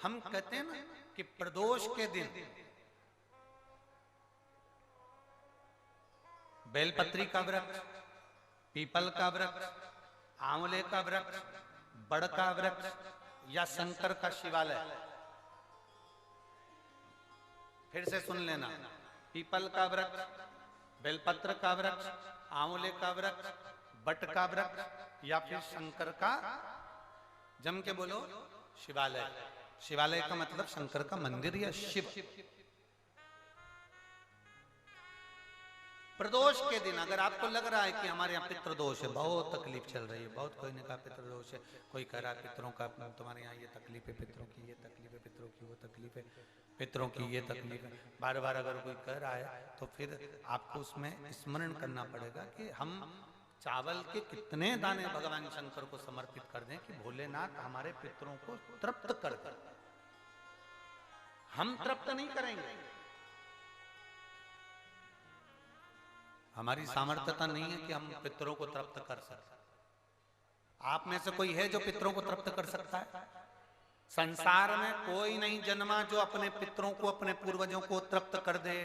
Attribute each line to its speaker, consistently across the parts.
Speaker 1: हम कहते हैं ना कि प्रदोष के दिन बेलपत्री का वृक्ष, पीपल का वृक्ष, आंवले का वृक्ष, बड़ का वृक्ष या शंकर का शिवालय, फिर से सुन लेना, पीपल का वृक्ष, बेलपत्र का वृक्ष, आंवले का वृक्ष, बट का वृक्ष या फिर शंकर का, जम के बोलो, शिवालय। शिवालय का मतलब शंकर का मंदिर या शिव। प्रदोष के दिन अगर आपको लग रहा है कि हमारे यहाँ पितृदोष है, बहुत तकलीफ चल रही है, बहुत कोई ने कहा पितृदोष है, कोई कह रहा है पितरों का, तुम्हारे यहाँ ये तकलीफ है, पितरों की ये तकलीफ है, पितरों की वो तकलीफ है, पितरों की ये तकलीफ है, बार बार अगर कोई कह रहा है तो फिर आपको उसमें स्मरण करना पड़ेगा कि हम चावल के कितने दाने भगवान शंकर को समर्पित कर दें कि भोलेनाथ हमारे पितरों को तृप्त कर दें। हम तृप्त नहीं करेंगे, हमारी सामर्थ्यता नहीं है कि हम पितरों को तृप्त कर सकते। आप में से कोई है जो पितरों को तृप्त कर सकता है? संसार में कोई नहीं जन्मा जो अपने पितरों को, अपने पूर्वजों को तृप्त कर दे।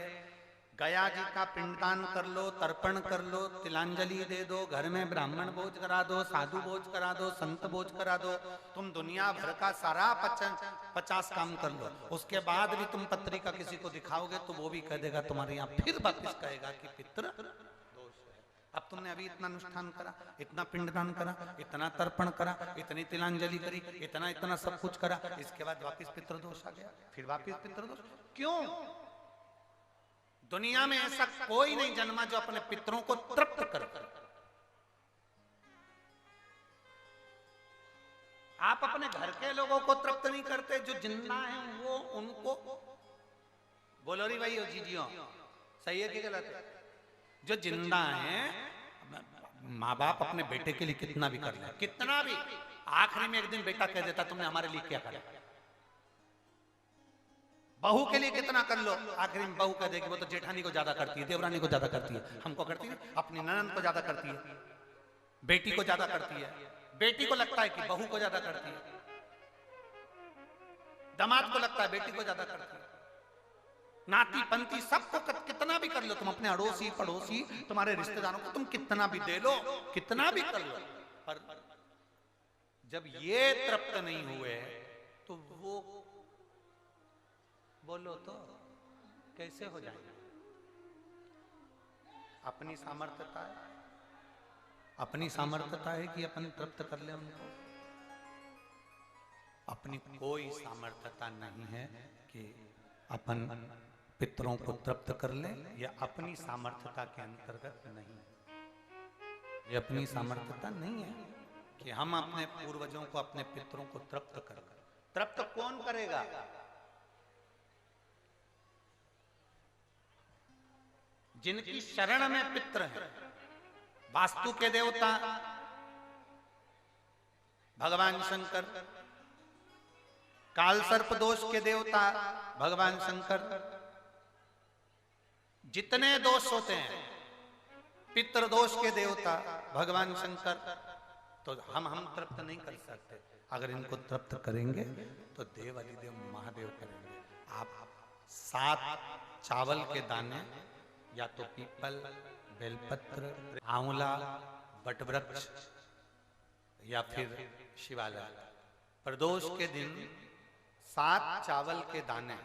Speaker 1: गया जी का पिंडदान कर लो, तर्पण कर लो, तिलांजलि दे दो, घर में ब्राह्मण भोज करा दो, साधु भोज करा दो, संत भोज करा दो, तुम दुनिया भर का सारा 50 काम कर लो, उसके बाद भी तुम पत्रिका किसी को दिखाओगे तो वो भी कह देगा तुम्हारे यहाँ, फिर वापिस कहेगा कि पितृ दोष है। अब तुमने अभी इतना अनुष्ठान करा, इतना पिंडदान करा, इतना तर्पण करा, इतनी तिलांजलि करी, इतना इतना सब कुछ करा, इसके बाद वापिस पितृदोष आ गया, फिर वापिस पितृदोष। क्यों? दुनिया में ऐसा कोई नहीं जन्मा जो अपने पितरों को तृप्त कर। आप अपने घर के लोगों को तृप्त नहीं करते, जो जिंदा हैं वो उनको बोलो री भाई, जीजियो सही है कि गलत है? जो जिंदा हैं, माँ बाप अपने बेटे के लिए कितना भी कर ले, कितना भी, आखिरी में एक दिन बेटा कह देता तुमने हमारे लिए क्या करा। बहू के लिए कितना कर लो, आखिरी में बहू कह देगी वो तो जेठानी को ज्यादा करती है, देवरानी को ज्यादा करती है, हमको करती है, अपनी ननद को ज्यादा करती है, बेटी को ज्यादा करती है, बेटी को लगता है कि बहू को ज्यादा करती है, दामाद को लगता है बेटी को ज्यादा करती है, नाती पंती सबको कितना भी कर लो तुम, अपने अड़ोसी पड़ोसी तुम्हारे रिश्तेदारों को तुम कितना भी दे लो, कितना भी कर लो, पर जब ये तृप्त नहीं हुए तो वो बोलो तो कैसे हो जाएगा? अपनी सामर्थ्यता है, अपनी सामर्थ्यता है कि अपन तृप्त कर ले उनको? अपनी कोई सामर्थ्यता नहीं है कि अपन पितरों को तृप्त कर ले, या अपनी सामर्थ्यता के अंतर्गत नहीं, ये अपनी सामर्थ्यता नहीं है कि हम अपने पूर्वजों को, अपने पितरों को तृप्त कर। तृप्त कौन करेगा? जिनकी शरण में पित्र है। वास्तु के देवता भगवान शंकर, काल सर्प दोष के देवता भगवान शंकर, जितने दोष होते हैं पितृ दोष के देवता भगवान शंकर, तो हम तृप्त नहीं कर सकते। अगर इनको तृप्त करेंगे तो देव अधिदेव महादेव करेंगे। आप 7 चावल के दाने, या तो पीपल, बेलपत्र, आंवला, बटवृक्ष या फिर शिवालय, प्रदोष के दिन 7 चावल के दाने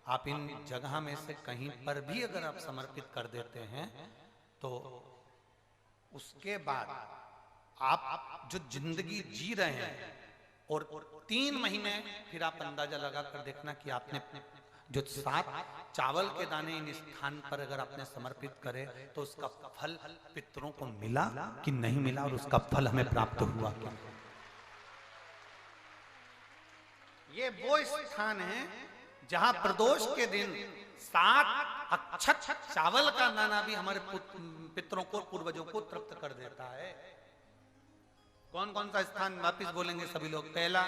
Speaker 1: आप इन जगह में से कहीं पर भी अगर आप समर्पित कर देते हैं तो उसके बाद आप जो जिंदगी जी रहे हैं, और 3 महीने फिर आप अंदाजा लगा कर देखना कि आपने जो 7 चावल के दाने इन स्थान पर अगर आपने समर्पित करे तो उसका फल पितरों को मिला कि नहीं मिला, और उसका फल हमें प्राप्त हुआ क्या? ये वो स्थान है जहां प्रदोष के दिन 7 अक्षत चावल का दाना भी हमारे पितरों को, पूर्वजों को तृप्त कर देता है। कौन कौन सा स्थान वापिस बोलेंगे सभी लोग? पहला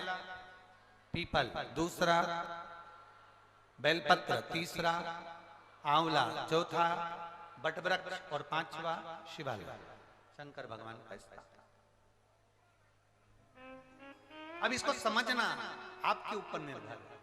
Speaker 1: पीपल, दूसरा बेलपत्र, तीसरा आंवला, चौथा बटवृक्ष और 5वां शिवालय, शंकर भगवान का स्थान। अब इसको समझना आपके ऊपर निर्भर है।